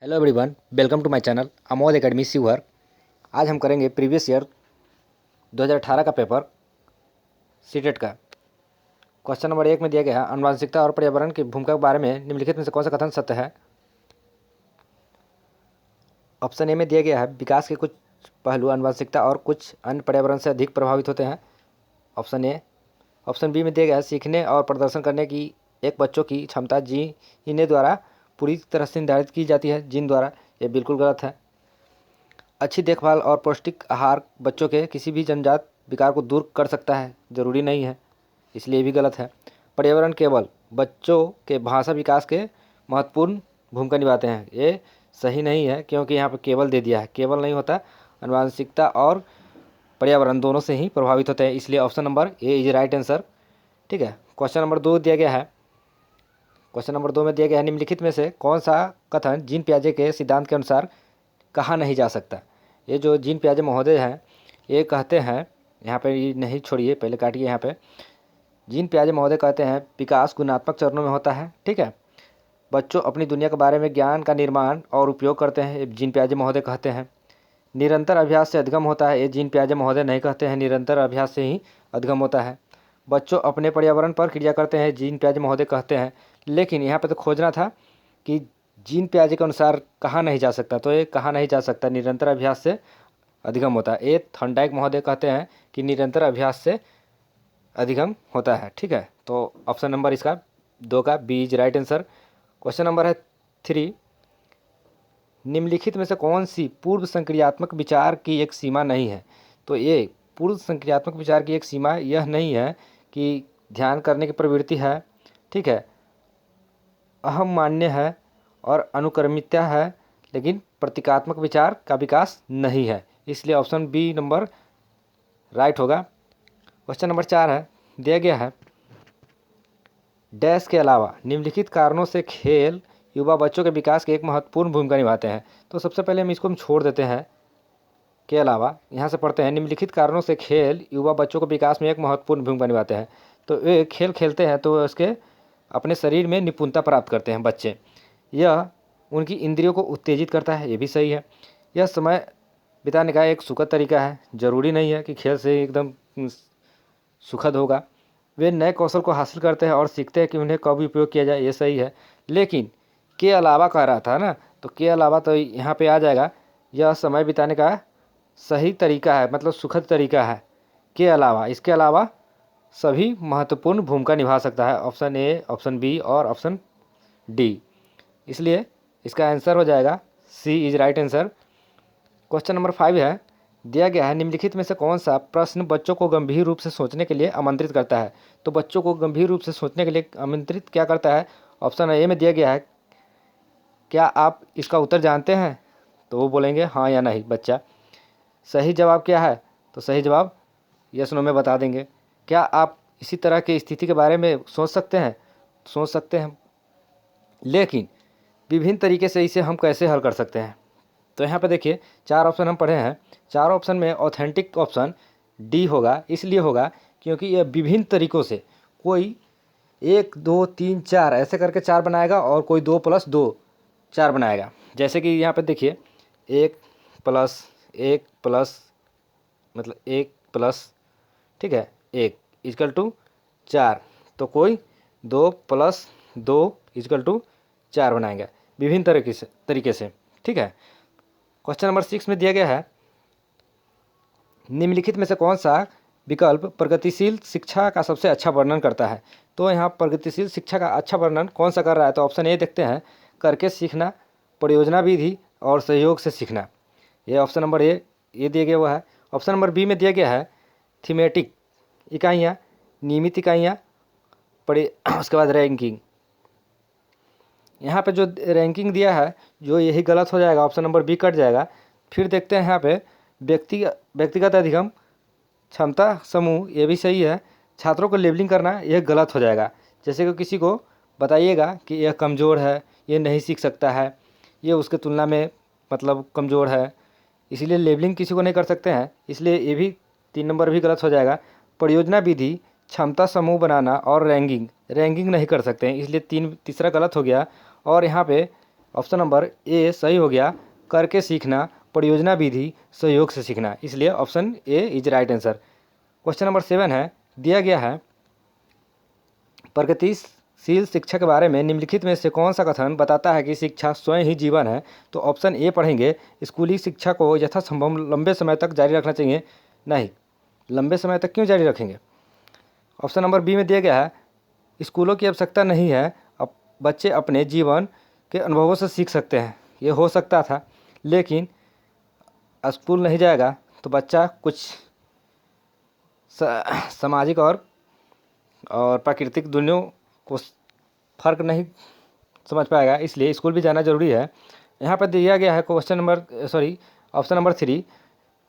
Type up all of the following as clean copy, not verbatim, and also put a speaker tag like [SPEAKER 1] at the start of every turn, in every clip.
[SPEAKER 1] Hello everyone, welcome to my channel Amod academy सीवर। आज हम करेंगे प्रीवियस ईयर 2018 का पेपर सीटेट का। क्वेश्चन नंबर 1 में दिया गया है आनुवंशिकता और पर्यावरण की भूमिका के बारे में निम्नलिखित में से कौन सा कथन सत्य है। ऑप्शन ए में दिया गया है विकास के कुछ पहलू आनुवंशिकता और कुछ अन्य पर्यावरण से अधिक प्रभावित होते हैं, ऑप्शन ए। ऑप्शन बी में दिया गया है सीखने और प्रदर्शन करने की एक बच्चों की क्षमता जीन द्वारा पूरी तरह से निर्धारित की जाती है, जीन द्वारा। ये बिल्कुल गलत है। अच्छी देखभाल और पौष्टिक आहार बच्चों के किसी भी जन्मजात विकार को दूर कर सकता है, जरूरी नहीं है, इसलिए भी गलत है। पर्यावरण केवल बच्चों के भाषा विकास के महत्वपूर्ण भूमिका निभाते हैं, ये सही नहीं है क्योंकि यहाँ पर केवल दे दिया है, केवल नहीं होता, आनुवंशिकता और पर्यावरण दोनों से ही प्रभावित होते हैं, इसलिए option number A is right answer. ठीक है। क्वेश्चन नंबर 2 दिया गया है। क्वेश्चन नंबर 2 में दिया गया है निम्नलिखित में से कौन सा कथन जीन पियाजे के सिद्धांत के अनुसार कहा नहीं जा सकता। ये जो जीन पियाजे महोदय हैं ये कहते हैं, यहाँ पे ये नहीं छोड़िए, पहले काटिए। यहाँ पे जीन पियाजे महोदय कहते हैं विकास गुणात्मक चरणों में होता है। ठीक है। बच्चों अपनी दुनिया के बारे में ज्ञान का निर्माण और उपयोग करते हैं, ये जीन पियाजे महोदय कहते हैं। निरंतर अभ्यास से अधिगम होता है, ये जीन पियाजे महोदय नहीं कहते हैं, निरंतर अभ्यास से ही अधिगम होता है। बच्चों अपने पर्यावरण पर क्रिया करते हैं, जीन पियाजे महोदय कहते हैं। लेकिन यहाँ पे तो खोजना था कि जीन पियाजे के अनुसार कहा नहीं जा सकता, तो ये कहा नहीं जा सकता निरंतर अभ्यास से अधिगम होता है। ये थॉर्नडाइक महोदय कहते हैं कि निरंतर अभ्यास से अधिगम होता है। ठीक है। तो ऑप्शन नंबर इसका 2 का B is right answer. Question number है 3, निम्नलिखित में से कौन सी पूर्व संक्रियात्मक विचार की एक सीमा नहीं है। तो ये पूर्व संक्रियात्मक विचार की एक सीमा यह नहीं है कि ध्यान करने की प्रवृत्ति है, ठीक है, अहम मान्य है और अनुक्रमिकता है, लेकिन प्रतीकात्मक विचार का विकास नहीं है, इसलिए ऑप्शन बी नंबर राइट होगा। क्वेश्चन नंबर 4 है, दिया गया है डैश के अलावा निम्नलिखित कारणों से खेल युवा बच्चों के विकास की एक महत्वपूर्ण भूमिका निभाते हैं। तो सबसे पहले हम इसको छोड़ देते हैं, के अलावा यहाँ से पढ़ते हैं निम्नलिखित कारणों से खेल युवा बच्चों के विकास में एक महत्वपूर्ण भूमिका निभाते हैं। तो वे खेल खेलते हैं तो उसके अपने शरीर में निपुणता प्राप्त करते हैं बच्चे, यह उनकी इंद्रियों को उत्तेजित करता है, ये भी सही है। यह समय बिताने का एक सुखद तरीका है, जरूरी नहीं है कि खेल से एकदम सुखद होगा। वे नए कौशल को हासिल करते हैं और सीखते हैं कि उन्हें कब उपयोग किया जाए, ये सही है। लेकिन के अलावा कह रहा था ना, तो के अलावा तो यहाँ पे आ जाएगा, यह समय बिताने का सही तरीका है, मतलब सुखद तरीका है। के अलावा, इसके अलावा सभी महत्वपूर्ण भूमिका निभा सकता है, ऑप्शन ए, ऑप्शन बी और ऑप्शन डी, इसलिए इसका आंसर हो जाएगा C is right answer. Question number 5 है, दिया गया है निम्नलिखित में से कौन सा प्रश्न बच्चों को गंभीर रूप से सोचने के लिए आमंत्रित करता है। तो बच्चों को गंभीर रूप से सोचने के लिए आमंत्रित क्या करता है। ऑप्शन ए में दिया गया है क्या आप इसका उत्तर जानते हैं, तो वो बोलेंगे हाँ या नहीं बच्चा। सही जवाब क्या है, तो सही जवाब यस नो में बता देंगे। क्या आप इसी तरह की स्थिति के बारे में सोच सकते हैं, सोच सकते हैं, लेकिन विभिन्न तरीके से इसे हम कैसे हल कर सकते हैं। तो यहाँ पे देखिए 4 ऑप्शन हम पढ़े हैं, 4 ऑप्शन में ऑथेंटिक ऑप्शन डी होगा, इसलिए होगा क्योंकि यह विभिन्न तरीक़ों से, कोई 1 2 3 4 ऐसे करके 4 बनाएगा और कोई 2 + 2 4 बनाएगा। जैसे कि यहाँ पे देखिए 1 + 1 + मतलब 1 +, ठीक है, 1 = 4, तो कोई 2 + 2 = 4 बनाएंगे विभिन्न तरीके से। ठीक है। क्वेश्चन नंबर 6 में दिया गया है निम्नलिखित में से कौन सा विकल्प प्रगतिशील शिक्षा का सबसे अच्छा वर्णन करता है। तो यहाँ प्रगतिशील शिक्षा का अच्छा वर्णन कौन सा कर रहा है, तो ऑप्शन ए देखते हैं, करके सीखना, परियोजना विधि और सहयोग से सीखना। ये ऑप्शन नंबर ए ये दिया गया हुआ है। ऑप्शन नंबर बी में दिया गया है थीमेटिक इकाइयाँ, नियमित इकाइयाँ, उसके बाद रैंकिंग। यहाँ पे जो रैंकिंग दिया है जो यही गलत हो जाएगा, ऑप्शन नंबर बी कट जाएगा। फिर देखते हैं यहाँ पे व्यक्तिगत अधिगम, क्षमता समूह, ये भी सही है। छात्रों को लेबलिंग करना यह गलत हो जाएगा, जैसे कि किसी को बताइएगा कि यह कमज़ोर है, ये नहीं सीख सकता है, ये उसके तुलना में मतलब कमज़ोर है, इसीलिए लेबलिंग किसी को नहीं कर सकते हैं, इसलिए ये भी 3 नंबर भी गलत हो जाएगा। परियोजना विधि, क्षमता समूह बनाना और रैंकिंग नहीं कर सकते हैं, इसलिए तीसरा गलत हो गया। और यहाँ पे ऑप्शन नंबर ए सही हो गया, करके सीखना, परियोजना विधि, सहयोग से सीखना, इसलिए option A is right answer. Question number 7 है, दिया गया है प्रगतिशील शिक्षा के बारे में निम्नलिखित में से कौन सा कथन बताता है कि शिक्षा स्वयं ही जीवन है। तो ऑप्शन ए पढ़ेंगे, स्कूली शिक्षा को यथासंभव लंबे समय तक जारी रखना चाहिए। नहीं, लंबे समय तक क्यों जारी रखेंगे। ऑप्शन नंबर बी में दिया गया है, स्कूलों की आवश्यकता नहीं है, अब बच्चे अपने जीवन के अनुभवों से सीख सकते हैं। ये हो सकता था, लेकिन स्कूल नहीं जाएगा तो बच्चा कुछ सामाजिक और प्राकृतिक दुनिया को फर्क नहीं समझ पाएगा, इसलिए स्कूल भी जाना जरूरी है। यहाँ पर दिया गया है ऑप्शन नंबर 3,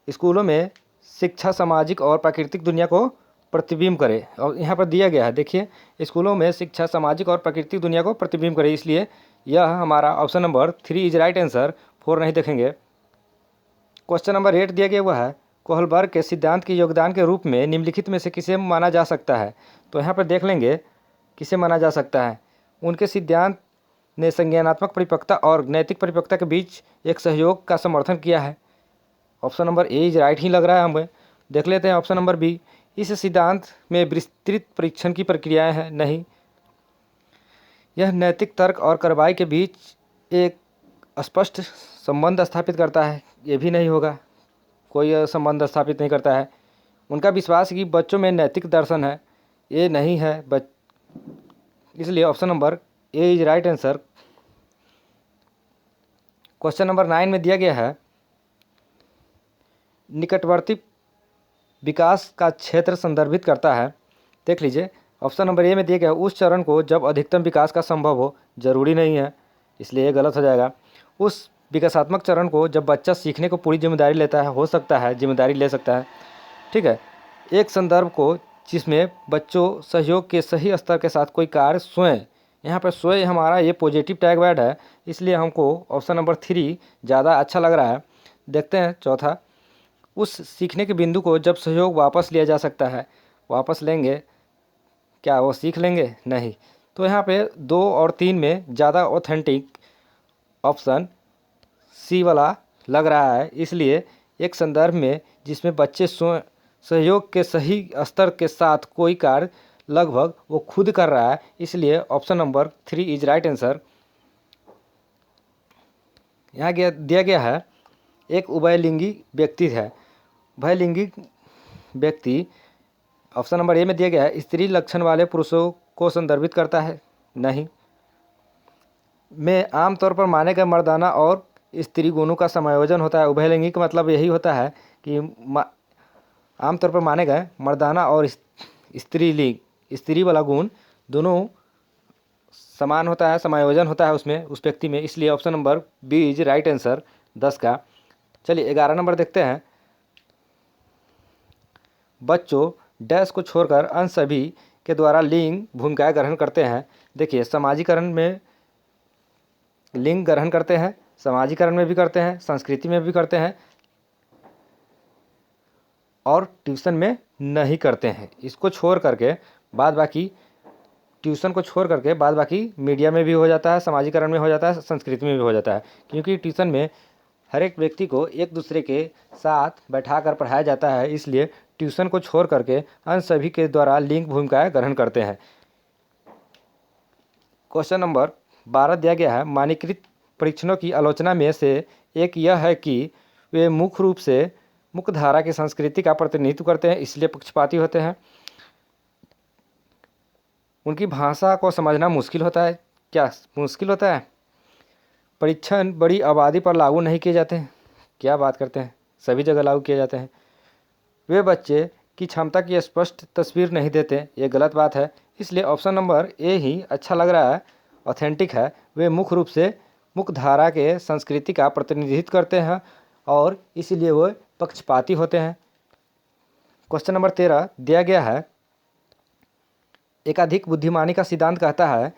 [SPEAKER 1] स्कूलों में शिक्षा सामाजिक और प्राकृतिक दुनिया को प्रतिबिंब करे। और यहाँ पर दिया गया है, देखिए, स्कूलों में शिक्षा सामाजिक और प्राकृतिक दुनिया को प्रतिबिंब करे, इसलिए यह हमारा option number 3 is right answer. 4 नहीं देखेंगे। क्वेश्चन नंबर 8 दिया गया हुआ है, कोहलबर्ग के सिद्धांत के योगदान के रूप में निम्नलिखित में से किसे माना जा सकता है। तो यहाँ पर देख लेंगे किसे माना जा सकता है। उनके सिद्धांत ने संज्ञानात्मक परिपक्वता और नैतिक परिपक्वता के बीच एक सहयोग का समर्थन किया है। Option number A is right ही लग रहा है हमें। देख लेते हैं ऑप्शन नंबर बी, इस सिद्धांत में विस्तृत परीक्षण की प्रक्रियाएं हैं। नहीं, यह नैतिक तर्क और कार्रवाई के बीच एक स्पष्ट संबंध स्थापित करता है। ये भी नहीं होगा, कोई संबंध स्थापित नहीं करता है। उनका विश्वास कि बच्चों में नैतिक दर्शन है, ये नहीं है इसलिए option number A is right answer. Question number 9 में दिया गया है, निकटवर्ती विकास का क्षेत्र संदर्भित करता है। देख लीजिए, ऑप्शन नंबर ए में दिया गया है, उस चरण को जब अधिकतम विकास का संभव हो। जरूरी नहीं है, इसलिए ये गलत हो जाएगा। उस विकासात्मक चरण को जब बच्चा सीखने को पूरी जिम्मेदारी लेता है, हो सकता है जिम्मेदारी ले सकता है। ठीक है, एक संदर्भ को जिसमें बच्चों सहयोग के सही स्तर के साथ कोई कार्य स्वयं, यहाँ पर स्वयं हमारा ये पॉजिटिव टैग वर्ड है, इसलिए हमको ऑप्शन नंबर 3 ज़्यादा अच्छा लग रहा है। देखते हैं चौथा, उस सीखने के बिंदु को जब सहयोग वापस लिया जा सकता है। वापस लेंगे, क्या वो सीख लेंगे? नहीं। तो यहाँ पे 2 और 3 में ज़्यादा ऑथेंटिक ऑप्शन सी वाला लग रहा है, इसलिए एक संदर्भ में जिसमें बच्चे सहयोग के सही स्तर के साथ कोई कार्य लगभग वो खुद कर रहा है, इसलिए option number 3 is right answer. यहाँ दिया गया है, एक उभयलिंगी व्यक्ति है। उभयलिंगी व्यक्ति ऑप्शन नंबर ए में दिया गया है, स्त्री लक्षण वाले पुरुषों को संदर्भित करता है। नहीं। में आमतौर पर माने गए मर्दाना और स्त्री गुणों का समायोजन होता है। उभयलिंगी का मतलब यही होता है कि आमतौर पर माने गए मर्दाना और स्त्री वाला गुण दोनों समान होता है, समायोजन होता है उसमें, उस व्यक्ति में, इसलिए option number B is right answer 10 का। चलिए 11 नंबर देखते हैं, बच्चों डैश को छोड़कर अन्य सभी के द्वारा लिंग भूमिकाएं ग्रहण करते हैं। देखिए, समाजीकरण में लिंग ग्रहण करते हैं, समाजीकरण में भी करते हैं, संस्कृति में भी करते हैं, और ट्यूशन में नहीं करते हैं। इसको छोड़ करके बाद बाकी, ट्यूशन को छोड़ करके बाद बाकी मीडिया में भी हो जाता है, समाजीकरण में हो जाता है, संस्कृति में भी हो जाता है, क्योंकि ट्यूशन में हर एक व्यक्ति को एक दूसरे के साथ बैठा कर पढ़ाया जाता है, इसलिए ट्यूशन को छोड़ करके अन्य सभी के द्वारा लिंग भूमिकाएं ग्रहण करते हैं। क्वेश्चन नंबर 12 दिया गया है, मानकीकृत परीक्षणों की आलोचना में से एक यह है कि वे मुख्य रूप से मुख्यधारा की संस्कृति का प्रतिनिधित्व करते हैं, इसलिए पक्षपाती होते हैं। उनकी भाषा को समझना मुश्किल होता है। क्या मुश्किल होता है? परीक्षण बड़ी आबादी पर लागू नहीं किए जाते हैं। क्या बात करते हैं, सभी जगह लागू किए जाते हैं। वे बच्चे की क्षमता की स्पष्ट तस्वीर नहीं देते, ये गलत बात है, इसलिए ऑप्शन नंबर ए ही अच्छा लग रहा है, ऑथेंटिक है। वे मुख्य रूप से मुख्यधारा के संस्कृति का प्रतिनिधित्व करते हैं और इसीलिए वो पक्षपाती होते हैं। क्वेश्चन नंबर 13 दिया गया है, एकाधिक बुद्धिमानी का सिद्धांत कहता है।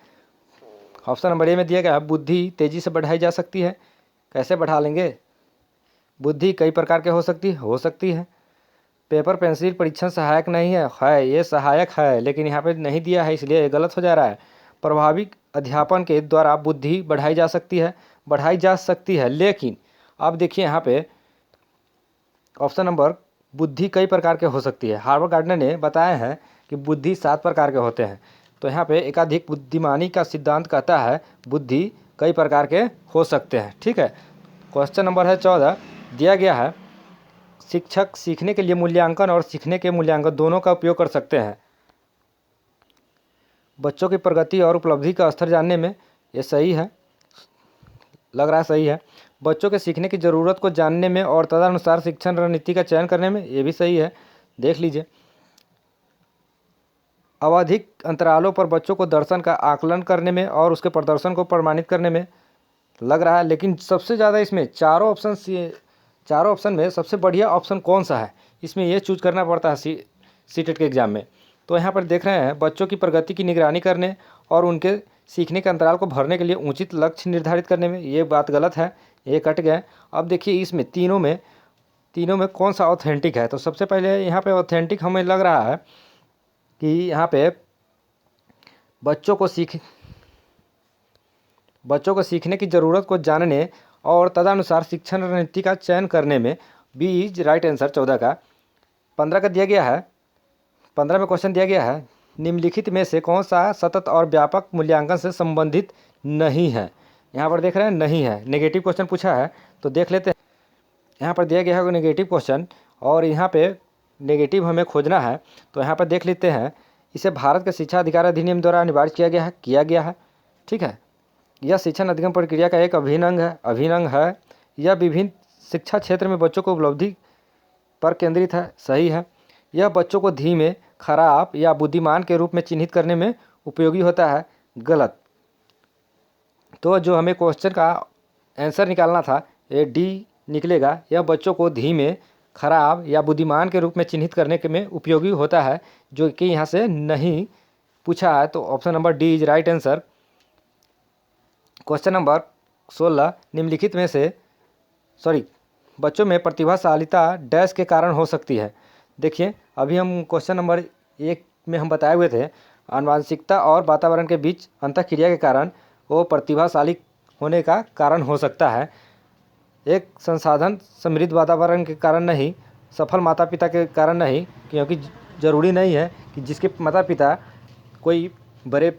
[SPEAKER 1] ऑप्शन नंबर ए में दिया गया है, बुद्धि तेजी से बढ़ाई जा सकती है। कैसे बढ़ा लेंगे? बुद्धि कई प्रकार के हो सकती है। पेपर पेंसिल परीक्षण सहायक नहीं है, ये सहायक है, लेकिन यहाँ पे नहीं दिया है, इसलिए ये गलत हो जा रहा है। प्रभावी अध्यापन के द्वारा बुद्धि बढ़ाई जा सकती है। बढ़ाई जा सकती है। लेकिन अब देखिए यहाँ पे ऑप्शन नंबर बुद्धि कई प्रकार के हो सकती है। हार्वर्ड गार्डनर ने बताया है कि बुद्धि 7 प्रकार के होते हैं। तो यहाँ पे एकाधिक बुद्धिमानी का सिद्धांत कहता है बुद्धि कई प्रकार के हो सकते हैं। ठीक है, क्वेश्चन नंबर है 14, दिया गया है शिक्षक सीखने के लिए मूल्यांकन और सीखने के मूल्यांकन दोनों का उपयोग कर सकते हैं बच्चों की प्रगति और उपलब्धि का स्तर जानने में। ये सही है, लग रहा है सही है। बच्चों के सीखने की ज़रूरत को जानने में और तदनुसार शिक्षण रणनीति का चयन करने में, ये भी सही है। देख लीजिए, आवधिक अंतरालों पर बच्चों को दर्शन का आकलन करने में और उसके प्रदर्शन को प्रमाणित करने में लग रहा है। लेकिन सबसे ज़्यादा इसमें चारों ऑप्शन में सबसे बढ़िया ऑप्शन कौन सा है, इसमें ये चूज करना पड़ता है सीटेट के एग्ज़ाम में। तो यहाँ पर देख रहे हैं बच्चों की प्रगति की निगरानी करने और उनके सीखने के अंतराल को भरने के लिए उचित लक्ष्य निर्धारित करने में, ये बात गलत है, ये कट गया। अब देखिए इसमें तीनों में कौन सा ऑथेंटिक है। तो सबसे पहले यहाँ पे ऑथेंटिक हमें लग रहा है कि यहाँ पे बच्चों को सीखने की ज़रूरत को जानने और तदनुसार शिक्षण रणनीति का चयन करने में बी इज राइट आंसर 14 का। 15 का दिया गया है, 15 में क्वेश्चन दिया गया है निम्नलिखित में से कौन सा सतत और व्यापक मूल्यांकन से संबंधित नहीं है। यहाँ पर देख रहे हैं नहीं है, नेगेटिव क्वेश्चन पूछा है। तो देख लेते हैं, यहाँ पर दिया गया है नेगेटिव क्वेश्चन और यहाँ पे नेगेटिव हमें खोजना है। तो यहाँ पर देख लेते हैं, इसे भारत के शिक्षा अधिकार अधिनियम द्वारा अनिवार्य किया गया है। ठीक है, यह शिक्षण अधिगम प्रक्रिया का एक अभिन्न है। यह विभिन्न शिक्षा क्षेत्र में बच्चों को उपलब्धि पर केंद्रित है, सही है। यह बच्चों को धीमे, खराब या बुद्धिमान के रूप में चिन्हित करने में उपयोगी होता है, गलत। तो जो हमें क्वेश्चन का आंसर निकालना था ये डी निकलेगा। यह बच्चों को धीमे, खराब या बुद्धिमान के रूप में चिन्हित करने के में उपयोगी होता है, जो कि यहाँ से नहीं पूछा है। तो option number D is right answer. Question number 16, निम्नलिखित में से बच्चों में प्रतिभाशालिता डैश के कारण हो सकती है। देखिए अभी हम क्वेश्चन नंबर 1 में हम बताए हुए थे आनुवांशिकता और वातावरण के बीच अंतःक्रिया के कारण वो प्रतिभाशाली होने का कारण हो सकता है। एक संसाधन समृद्ध वातावरण के कारण नहीं, सफल माता पिता के कारण नहीं, क्योंकि ज़रूरी नहीं है कि जिसके माता पिता कोई बड़े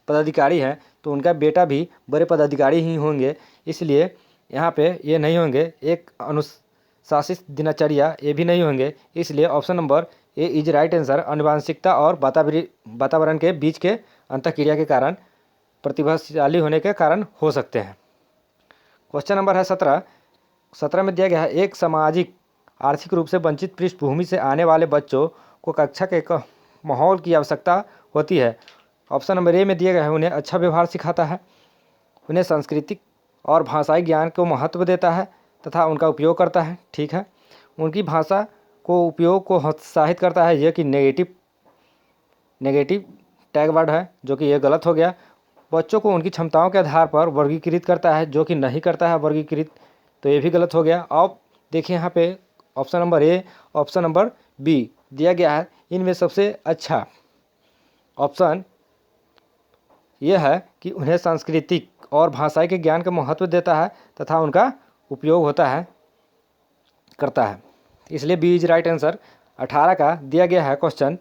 [SPEAKER 1] पदाधिकारी हैं तो उनका बेटा भी बड़े पदाधिकारी ही होंगे, इसलिए यहाँ पे ये नहीं होंगे। एक अनुशासित दिनचर्या, ये भी नहीं होंगे, इसलिए option number A is right answer. आनुवांशिकता और वातावरण के बीच के अंतःक्रिया के कारण प्रतिभाशाली होने के कारण हो सकते हैं। क्वेश्चन नंबर है 17 में दिया गया है एक सामाजिक आर्थिक रूप से वंचित पृष्ठभूमि से आने वाले बच्चों को कक्षा के माहौल की आवश्यकता होती है। ऑप्शन नंबर ए में दिया गया है उन्हें अच्छा व्यवहार सिखाता है, उन्हें सांस्कृतिक और भाषाई ज्ञान को महत्व देता है तथा उनका उपयोग करता है। ठीक है, उनकी भाषा को उपयोग को हतोत्साहित करता है, यह कि नेगेटिव टैग वर्ड है, जो कि यह गलत हो गया। बच्चों को उनकी क्षमताओं के आधार पर वर्गीकृत करता है, जो कि नहीं करता है वर्गीकृत, तो ये भी गलत हो गया। अब देखिए यहाँ पे option number A, option number B दिया गया है। इनमें सबसे अच्छा ऑप्शन यह है कि उन्हें सांस्कृतिक और भाषाई के ज्ञान का महत्व देता है तथा उनका उपयोग करता है, इसलिए बी इज राइट आंसर। 18 का दिया गया है क्वेश्चन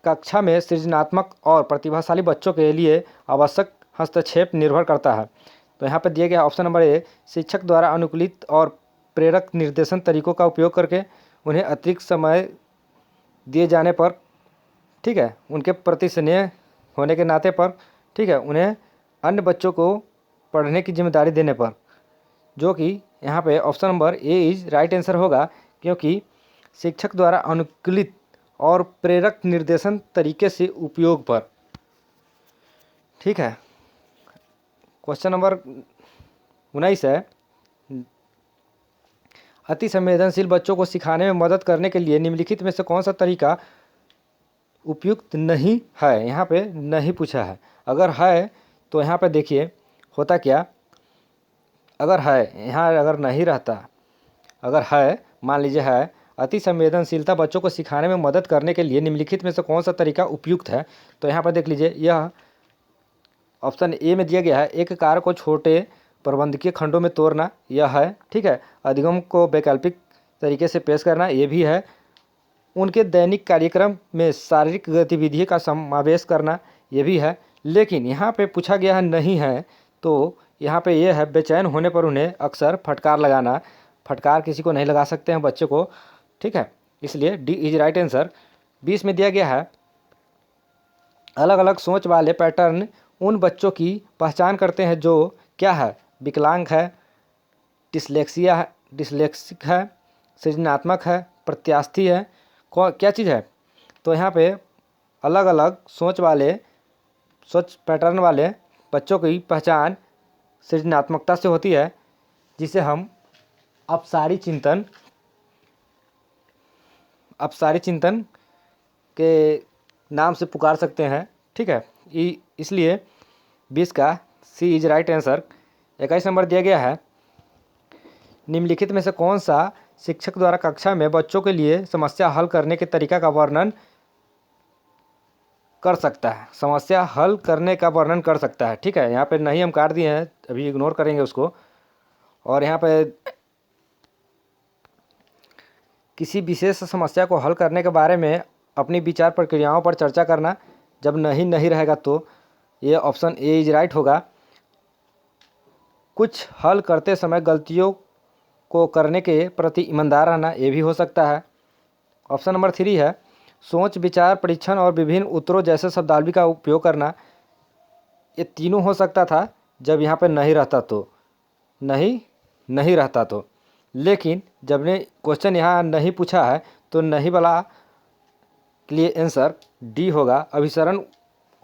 [SPEAKER 1] कक्षा में सृजनात्मक और प्रतिभाशाली बच्चों के लिए आवश्यक हस्तक्षेप निर्भर करता है। तो यहाँ पर दिया गया ऑप्शन नंबर ए, शिक्षक द्वारा अनुकूलित और प्रेरक निर्देशन तरीकों का उपयोग करके उन्हें अतिरिक्त समय दिए जाने पर, ठीक है, उनके प्रति स्नेह होने के नाते पर, ठीक है, उन्हें अन्य बच्चों को पढ़ने की जिम्मेदारी देने पर, जो कि यहाँ पे option number A is right answer होगा, क्योंकि शिक्षक द्वारा अनुकूलित और प्रेरक निर्देशन तरीके से उपयोग पर। ठीक है, क्वेश्चन नंबर 19 है अति संवेदनशील बच्चों को सिखाने में मदद करने के लिए निम्नलिखित में से कौन सा तरीका उपयुक्त नहीं है। यहाँ पे नहीं पूछा है, अगर है तो यहाँ पे देखिए होता क्या, अगर है यहाँ, अगर नहीं रहता, अगर है, मान लीजिए है, अति संवेदनशीलता बच्चों को सिखाने में मदद करने के लिए निम्नलिखित में से कौन सा तरीका उपयुक्त है, तो यहाँ पर देख लीजिए यह ऑप्शन ए में दिया गया है एक कार्य को छोटे प्रबंधकीय खंडों में तोड़ना, यह है। ठीक है, अधिगम को वैकल्पिक तरीके से पेश करना, ये भी है। उनके दैनिक कार्यक्रम में शारीरिक गतिविधि का समावेश करना, ये भी है। लेकिन यहाँ पे पूछा गया है नहीं है, तो यहाँ पे ये है बेचैन होने पर उन्हें अक्सर फटकार लगाना। फटकार किसी को नहीं लगा सकते हैं, बच्चे को। ठीक है, इसलिए डी इज राइट आंसर। 20 में दिया गया है अलग अलग सोच वाले पैटर्न उन बच्चों की पहचान करते हैं जो क्या है, विकलांग है, डिसलेक्सिया है, डिसलेक्सिक है, सृजनात्मक है, प्रत्यास्थी है, क्या चीज़ है। तो यहाँ पे अलग अलग सोच पैटर्न वाले बच्चों की पहचान सृजनात्मकता से होती है, जिसे हम अपसारी चिंतन के नाम से पुकार सकते हैं। ठीक है, इसलिए 20 का सी इज राइट आंसर। 21 नंबर दिया गया है निम्नलिखित में से कौन सा शिक्षक द्वारा कक्षा में बच्चों के लिए समस्या हल करने के तरीका का वर्णन कर सकता है, समस्या हल करने का वर्णन कर सकता है। ठीक है, यहाँ पे नहीं हम काट दिए हैं, अभी इग्नोर करेंगे उसको। और यहाँ पे किसी विशेष समस्या को हल करने के बारे में अपनी विचार प्रक्रियाओं पर चर्चा करना, जब नहीं रहेगा तो ये ऑप्शन ए इज राइट होगा। कुछ हल करते समय गलतियों को करने के प्रति ईमानदार रहना, ये भी हो सकता है। ऑप्शन नंबर 3 है सोच विचार परीक्षण और विभिन्न उत्तरों जैसे शब्दावली का उपयोग करना। ये तीनों हो सकता था जब यहाँ पे नहीं रहता तो लेकिन जब ने क्वेश्चन यहाँ नहीं पूछा है तो नहीं वाला के लिए आंसर डी होगा, अभिसरण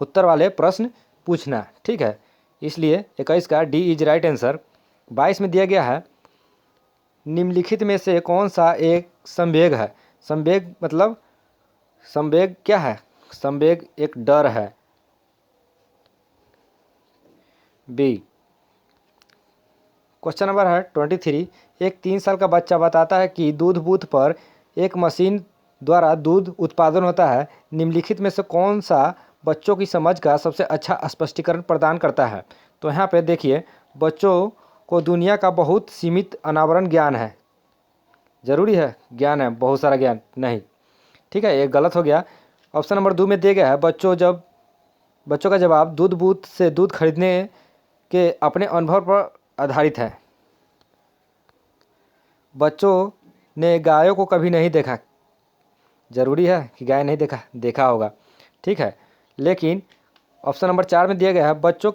[SPEAKER 1] उत्तर वाले प्रश्न पूछना। ठीक है, इसलिए 21 का डी इज राइट आंसर। 22 में दिया गया है निम्नलिखित में से कौन सा एक संवेग है। संवेग क्या है, संवेग एक डर है। बी। क्वेश्चन नंबर है 23। एक 3 साल का बच्चा बताता है कि दूध बूथ पर एक मशीन द्वारा दूध उत्पादन होता है। निम्नलिखित में से कौन सा बच्चों की समझ का सबसे अच्छा स्पष्टीकरण प्रदान करता है। तो यहाँ पे देखिए, बच्चों को दुनिया का बहुत सीमित अनावरण ज्ञान है। जरूरी है ज्ञान है, बहुत सारा ज्ञान नहीं। ठीक है, ये गलत हो गया। ऑप्शन नंबर 2 में दिया गया है बच्चों का जवाब दूध बूथ से दूध खरीदने के अपने अनुभव पर आधारित है। बच्चों ने गायों को कभी नहीं देखा। जरूरी है कि गाय नहीं देखा होगा। ठीक है, लेकिन ऑप्शन नंबर 4 में दिया गया है बच्चों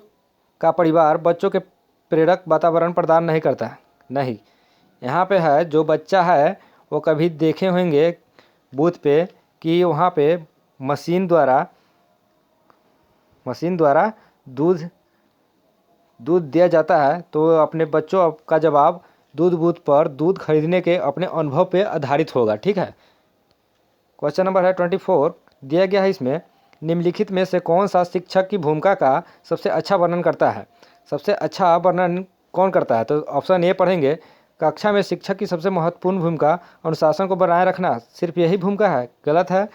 [SPEAKER 1] का परिवार बच्चों के प्रेरक वातावरण प्रदान नहीं करता। नहीं, यहाँ पे है जो बच्चा है वो कभी देखे होंगे बूथ पे कि वहाँ पे मशीन द्वारा दूध दिया जाता है, तो अपने बच्चों का जवाब दूध बूथ पर दूध खरीदने के अपने अनुभव पे आधारित होगा। ठीक है, क्वेश्चन नंबर है 24 दिया गया है इसमें निम्नलिखित में से कौन सा शिक्षक की भूमिका का सबसे अच्छा वर्णन करता है। सबसे अच्छा वर्णन कौन करता है, तो ऑप्शन ए पढ़ेंगे कक्षा में शिक्षक की सबसे महत्वपूर्ण भूमिका अनुशासन को बनाए रखना। सिर्फ यही भूमिका है, गलत है।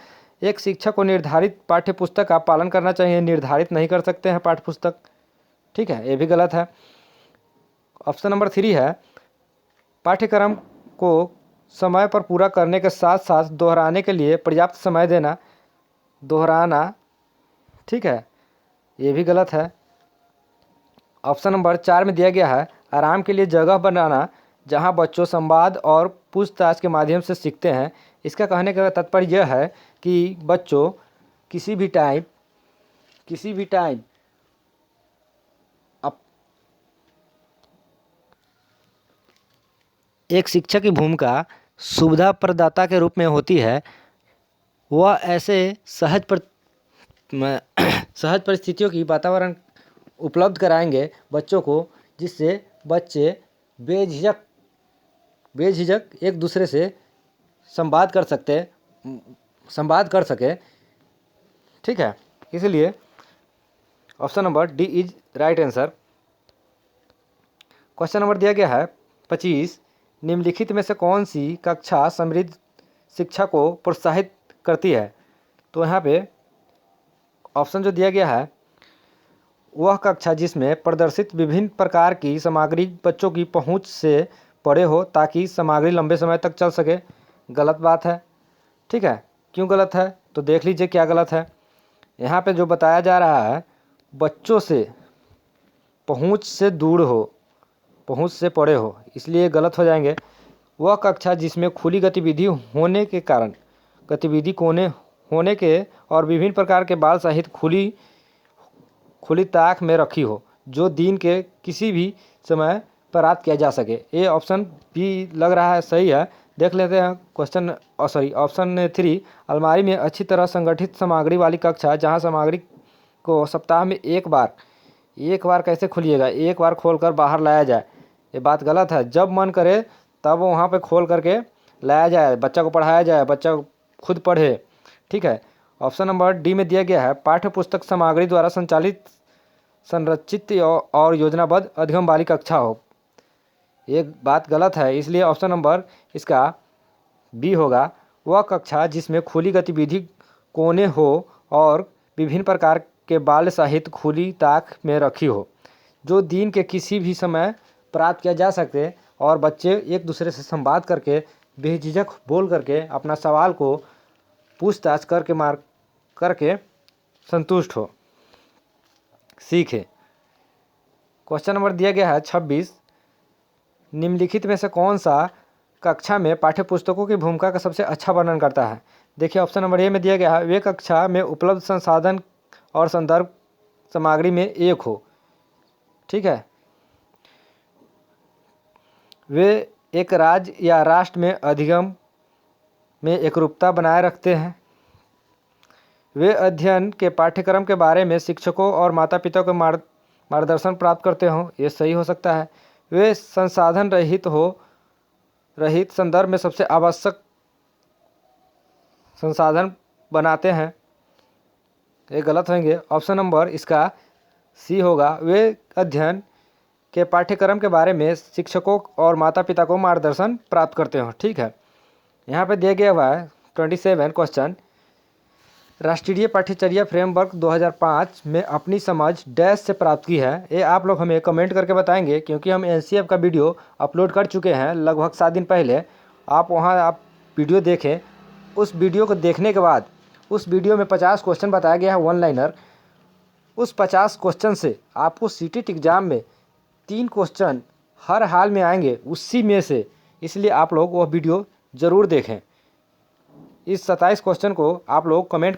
[SPEAKER 1] एक शिक्षक को निर्धारित पाठ्य पुस्तक का पालन करना चाहिए, निर्धारित नहीं कर सकते हैं पाठ्य पुस्तक। ठीक है, ये भी गलत है। ऑप्शन नंबर 3 है पाठ्यक्रम को समय पर पूरा करने के साथ साथ दोहराने के लिए पर्याप्त समय देना, दोहराना। ठीक है, ये भी गलत है। ऑप्शन नंबर 4 में दिया गया है आराम के लिए जगह बनाना जहां बच्चों संवाद और पूछताछ के माध्यम से सीखते हैं। इसका कहने का तात्पर्य यह है कि बच्चों किसी भी टाइम एक शिक्षक की भूमिका सुविधा प्रदाता के रूप में होती है। वह ऐसे सहज परिस्थितियों की वातावरण उपलब्ध कराएंगे बच्चों को जिससे बच्चे बेझिझक एक दूसरे से संवाद कर सके। ठीक है, इसलिए option number D is right answer. Question number दिया गया है 25 निम्नलिखित में से कौन सी कक्षा समृद्ध शिक्षा को प्रोत्साहित करती है। तो यहाँ पे ऑप्शन जो दिया गया है वह कक्षा जिसमें प्रदर्शित विभिन्न प्रकार की सामग्री बच्चों की पहुंच से परे हो ताकि सामग्री लंबे समय तक चल सके। गलत बात है। ठीक है, क्यों गलत है तो देख लीजिए क्या गलत है। यहाँ पे जो बताया जा रहा है बच्चों से पहुंच से दूर हो, पहुंच से परे हो, इसलिए गलत हो जाएंगे। वह कक्षा जिसमें खुली गतिविधि होने के कारण, गतिविधि कोने होने के और विभिन्न प्रकार के बाल सहित खुली ताक में रखी हो, जो दिन के किसी भी समय प्राप्त किया जा सके। ये ऑप्शन बी लग रहा है सही है। देख लेते हैं क्वेश्चन ऑप्शन 3, अलमारी में अच्छी तरह संगठित सामग्री वाली कक्षा जहां सामग्री को सप्ताह में एक बार कैसे खुलिएगा, एक बार खोलकर बाहर लाया जाए। ये बात गलत है। जब मन करे तब वहाँ पे खोल करके लाया जाए, बच्चा को पढ़ाया जाए, बच्चा खुद पढ़े। ठीक है, ऑप्शन नंबर डी में दिया गया है पाठ्य पुस्तक सामग्री द्वारा संचालित संरचित और योजनाबद्ध अध्ययन वाली कक्षा हो। ये बात गलत है, इसलिए ऑप्शन नंबर इसका बी होगा। वह कक्षा जिसमें खुली गतिविधि कोने हो और विभिन्न प्रकार के बाल सहित खुली ताक में रखी हो, जो दिन के किसी भी समय प्राप्त किया जा सकते और बच्चे एक दूसरे से संवाद करके बेझिझक बोल करके अपना सवाल को पूछताछ करके संतुष्ट हो, सीखे। क्वेश्चन नंबर दिया गया है 26, निम्नलिखित में से कौन सा कक्षा में पाठ्य पुस्तकों की भूमिका का सबसे अच्छा वर्णन करता है। देखिए ऑप्शन नंबर ए में दिया गया है वे कक्षा में उपलब्ध संसाधन और संदर्भ सामग्री में एक हो। ठीक है, वे एक राज्य या राष्ट्र में अधिगम में एकरूपता बनाए रखते हैं। वे अध्ययन के पाठ्यक्रम के बारे में शिक्षकों और माता पिता को मार्गदर्शन प्राप्त करते हों, ये सही हो सकता है। वे संसाधन रहित संदर्भ में सबसे आवश्यक संसाधन बनाते हैं, ये गलत होंगे। ऑप्शन नंबर इसका सी होगा, वे अध्ययन के पाठ्यक्रम के बारे में शिक्षकों और माता पिता को मार्गदर्शन प्राप्त करते हो। ठीक है, यहाँ पे दिया गया हुआ है 27 क्वेश्चन, राष्ट्रीय पाठ्यचर्या फ्रेमवर्क 2005 में अपनी समझ डैश से प्राप्त की है। ये आप लोग हमें कमेंट करके बताएंगे, क्योंकि हम एनसीईआरटी का वीडियो अपलोड कर चुके हैं लगभग 7 दिन पहले। आप वहाँ वीडियो देखें। उस वीडियो को देखने के बाद उस वीडियो में 50 क्वेश्चन बताया गया है, वन लाइनर। उस 50 क्वेश्चन से आपको सीटेट एग्ज़ाम में 3 क्वेश्चन हर हाल में आएंगे उसी में से, इसलिए आप लोग वह वीडियो ज़रूर देखें। इस 27 क्वेश्चन को आप लोग कमेंट